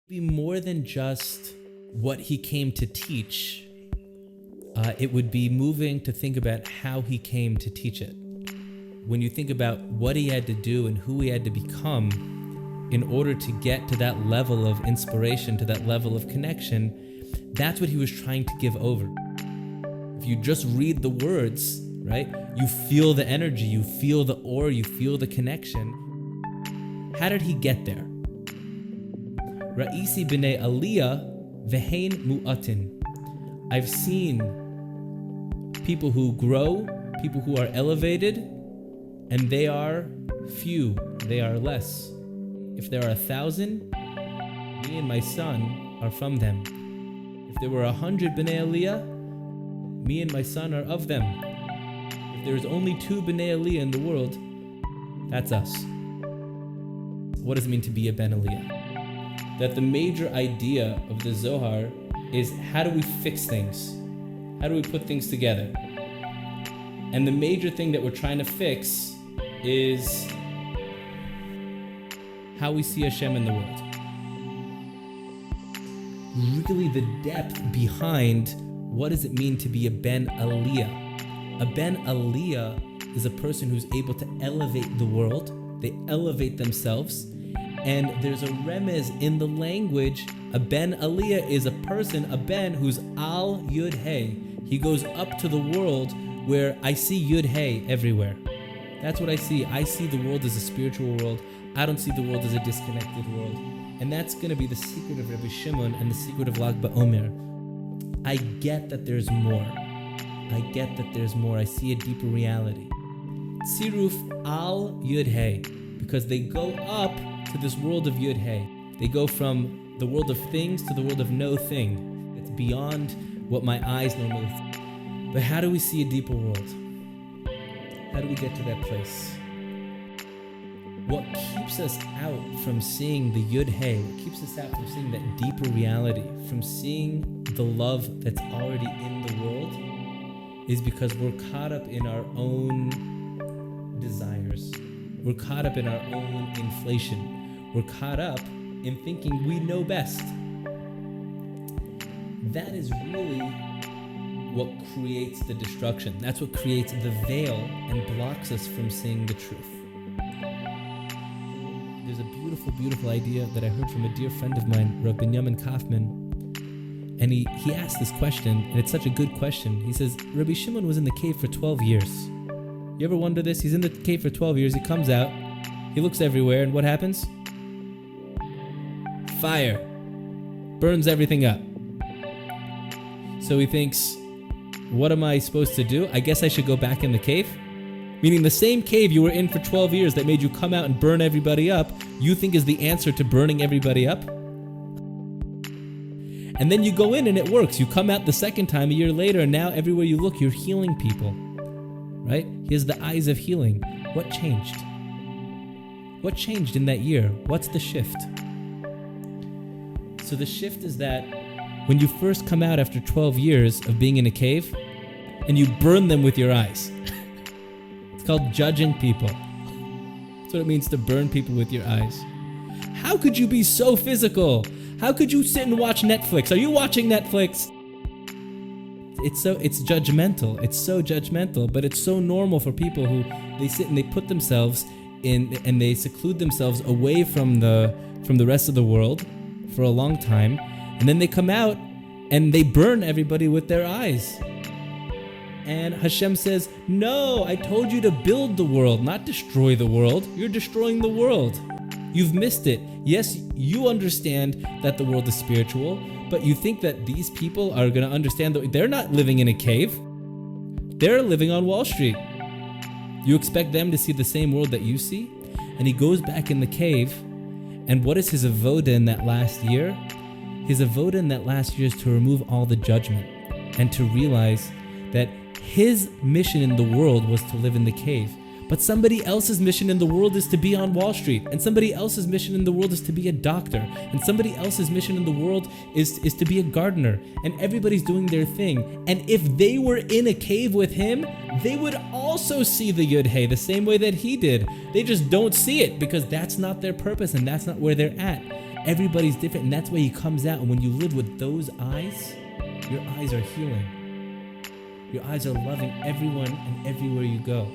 Be more than just what he came to teach. It would be moving to think about how he came to teach it. When you think about what he had to do and who he had to become in order to get to that level of inspiration, to that level of connection, that's what he was trying to give over. If you just read the words, right, you feel the energy, you feel the aura, you feel the connection. How did he get there? Ra'isi b'nei aliyah v'hein mu'atin. I've seen people who grow, people who are elevated, and they are few, they are less. If there are 1,000, me and my son are from them. If there were 100 b'nei aliyah, me and my son are of them. If there's only 2 b'nei aliyah in the world, that's us. What does it mean to be a ben aliyah? That the major idea of the Zohar is how do we fix things? How do we put things together? And the major thing that we're trying to fix is how we see Hashem in the world. Really the depth behind what does it mean to be a ben aliyah. A ben aliyah is a person who's able to elevate the world. They elevate themselves. And there's a remez in the language. A ben aliyah is a person, a ben who's al yud hey. He goes up to the world where I see yud hey everywhere. That's what I see. I see the world as a spiritual world. I don't see the world as a disconnected world. And that's going to be the secret of Rabbi Shimon and the secret of BaOmer. I get that there's more. I get that there's more. I see a deeper reality. Tziruf al yud hey. Because they go up to this world of Yud Hey. They go from the world of things to the world of no thing. It's beyond what my eyes normally see. But how do we see a deeper world? How do we get to that place? What keeps us out from seeing the Yud Hey? What keeps us out from seeing that deeper reality, from seeing the love that's already in the world, is because we're caught up in our own desires. We're caught up in our own inflation. We're caught up in thinking we know best. That is really what creates the destruction. That's what creates the veil and blocks us from seeing the truth. There's a beautiful, beautiful idea that I heard from a dear friend of mine, Rabbi Shimon and he asked this question, and it's such a good question. He says, Rabbi Shimon was in the cave for 12 years. You ever wonder this? He's in the cave for 12 years. He comes out. He looks everywhere. And what happens? Fire. Burns everything up. So he thinks, what am I supposed to do? I guess I should go back in the cave? Meaning the same cave you were in for 12 years that made you come out and burn everybody up, you think is the answer to burning everybody up? And then you go in and it works. You come out the second time a year later, and now everywhere you look, you're healing people. Right? He has the eyes of healing. What changed? What changed in that year? What's the shift? So the shift is that when you first come out after 12 years of being in a cave and you burn them with your eyes. It's called judging people. That's what it means to burn people with your eyes. How could you be so physical? How could you sit and watch Netflix? Are you watching Netflix? It's judgmental. It's so judgmental, but it's so normal for people who they sit and they put themselves in and they seclude themselves away from the rest of the world for a long time, and then they come out and they burn everybody with their eyes. And Hashem says, no, I told you to build the world, not destroy the world. You're destroying the world. You've missed it. Yes, you understand that the world is spiritual, but you think that these people are going to understand that they're not living in a cave. They're living on Wall Street. You expect them to see the same world that you see? And he goes back in the cave, and what is his avoda in that last year? His avoda in that last year is to remove all the judgment and to realize that his mission in the world was to live in the cave. But somebody else's mission in the world is to be on Wall Street, and somebody else's mission in the world is to be a doctor, and somebody else's mission in the world is to be a gardener, and everybody's doing their thing. And if they were in a cave with him, they would also see the Yud Hey the same way that he did. They just don't see it because that's not their purpose and that's not where they're at. Everybody's different, and that's why he comes out. And when you live with those eyes, your eyes are healing. Your eyes are loving everyone and everywhere you go.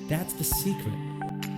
That's the secret.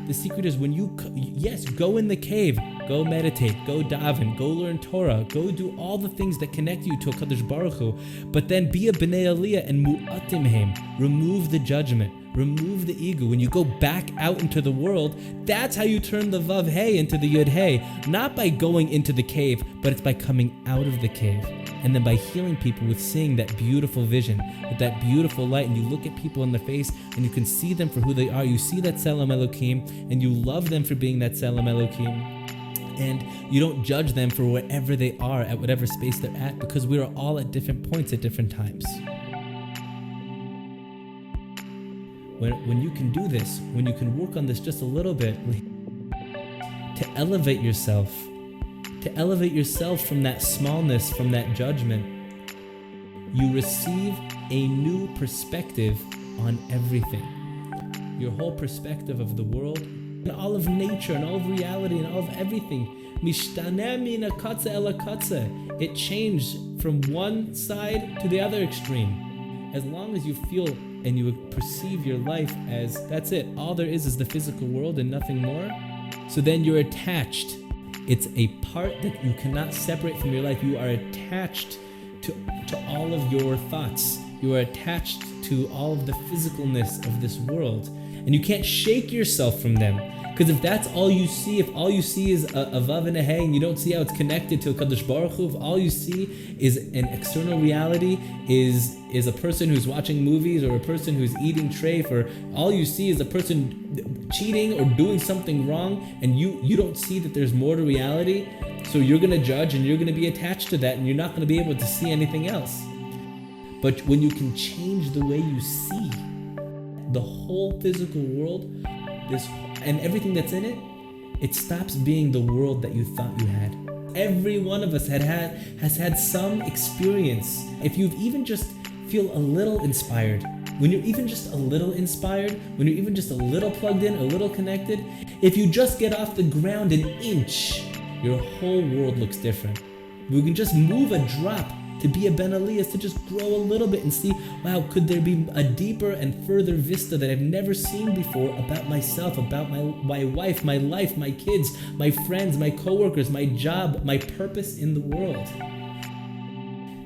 The secret is when you, yes, go in the cave, go meditate, go daven, go learn Torah, go do all the things that connect you to HaKadosh Baruch Hu, but then be a b'nei aliyah and mu'atim hem. Remove the judgment, remove the ego. When you go back out into the world, that's how you turn the vav hey into the yud hey. Not by going into the cave, but it's by coming out of the cave. And then by healing people with seeing that beautiful vision, with that beautiful light, and you look at people in the face and you can see them for who they are. You see that Tselem Elokim, and you love them for being that Tselem Elokim. And you don't judge them for wherever they are, at whatever space they're at, because we are all at different points at different times. When you can do this, when you can work on this just a little bit, to elevate yourself from that smallness, from that judgment, you receive a new perspective on everything. Your whole perspective of the world, and all of nature, and all of reality, and all of everything. Mishtaneh min hakatze el hakatze. It changed from one side to the other extreme. As long as you feel and you perceive your life as, that's it, all there is the physical world and nothing more, so then you're attached. It's a part that you cannot separate from your life. You are attached to all of your thoughts. You are attached to all of the physicalness of this world. And you can't shake yourself from them. Because if that's all you see, if all you see is a vav and a hey, and you don't see how it's connected to HaKadosh Baruch Hu, if all you see is an external reality, is a person who's watching movies, or a person who's eating treif, or all you see is a person cheating or doing something wrong, and you don't see that there's more to reality, so you're going to judge and you're going to be attached to that, and you're not going to be able to see anything else. But when you can change the way you see the whole physical world, and everything that's in it, it stops being the world that you thought you had. Every one of us has had some experience. If you've even just feel a little inspired, when you're even just a little inspired, when you're even just a little plugged in, a little connected, if you just get off the ground an inch, your whole world looks different. We can just move a drop to be a Ben Aliyah, to just grow a little bit and see, wow, could there be a deeper and further vista that I've never seen before about myself, about my wife, my life, my kids, my friends, my coworkers, my job, my purpose in the world.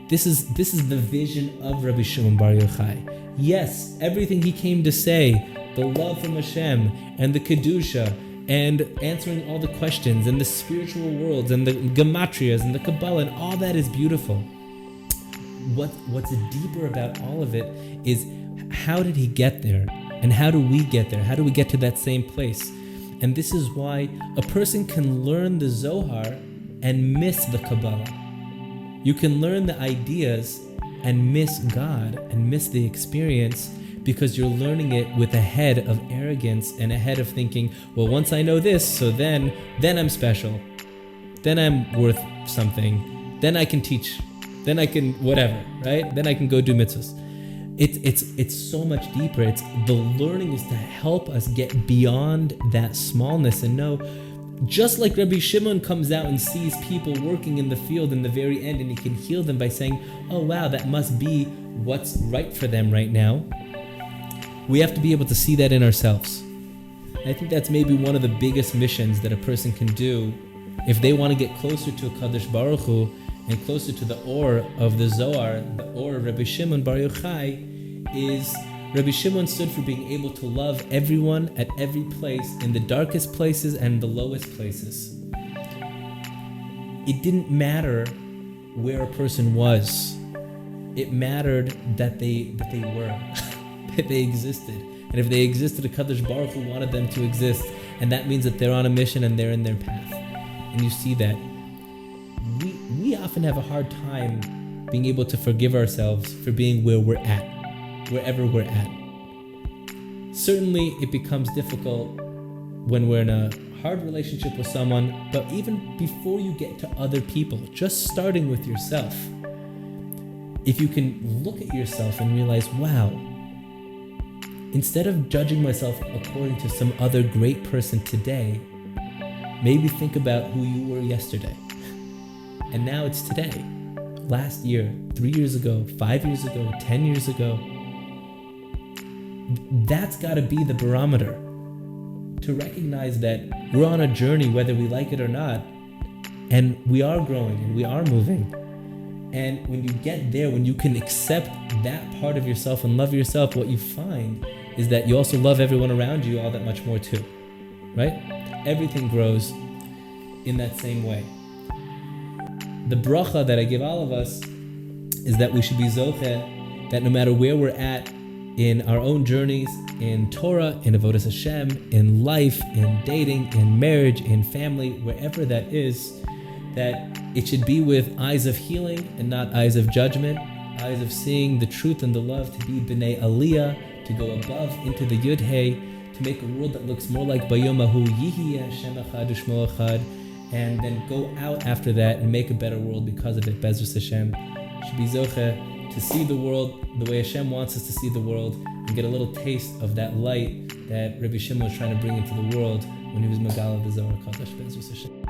This is the vision of Rabbi Shimon Bar Yochai. Yes, everything he came to say, the love from Hashem and the Kedusha, and answering all the questions, and the spiritual worlds, and the gematrias, and the Kabbalah, and all that is beautiful. What's deeper about all of it is, how did he get there? And how do we get there? How do we get to that same place? And this is why a person can learn the Zohar and miss the Kabbalah. You can learn the ideas and miss God and miss the experience, because you're learning it with a head of arrogance and a head of thinking, well, once I know this, so then I'm special. Then I'm worth something. Then I can teach. Then I can whatever, right? Then I can go do mitzvahs. It's so much deeper. It's the learning is to help us get beyond that smallness and know, just like Rabbi Shimon comes out and sees people working in the field in the very end, and he can heal them by saying, oh wow, that must be what's right for them right now. We have to be able to see that in ourselves. And I think that's maybe one of the biggest missions that a person can do if they want to get closer to HaKadosh Baruch Hu, and closer to the or of the Zohar, the or of Rabbi Shimon Bar Yochai, is Rabbi Shimon stood for being able to love everyone at every place, in the darkest places and the lowest places. It didn't matter where a person was. It mattered that they were, that they existed. And if they existed, HaKadosh Baruch Hu wanted them to exist. And that means that they're on a mission and they're in their path. And you see that. We often have a hard time being able to forgive ourselves for being where we're at, wherever we're at. Certainly, it becomes difficult when we're in a hard relationship with someone, but even before you get to other people, just starting with yourself, if you can look at yourself and realize, wow, instead of judging myself according to some other great person today, Maybe think about who you were yesterday. And now it's today. Last year, 3 years ago, 5 years ago, 10 years ago. That's got to be the barometer to recognize that we're on a journey, whether we like it or not, and we are growing and we are moving. And when you get there, when you can accept that part of yourself and love yourself, what you find is that you also love everyone around you all that much more too, right? Everything grows in that same way. The bracha that I give all of us is that we should be zocheh, that no matter where we're at in our own journeys, in Torah, in Avodas Hashem, in life, in dating, in marriage, in family, wherever that is, that it should be with eyes of healing and not eyes of judgment, eyes of seeing the truth and the love, to be b'nei aliyah, to go above into the YOCHAI, to make a world that looks more like BaOmer Yihi Hashem Echad U'Shmo Echad, and then go out after that and make a better world because of it, Be'ezus Hashem. Should be zocheh to see the world the way Hashem wants us to see the world, and get a little taste of that light that Rabbi Shimon was trying to bring into the world when he was Megala the Zohar Kadosh, Be'ezus Hashem.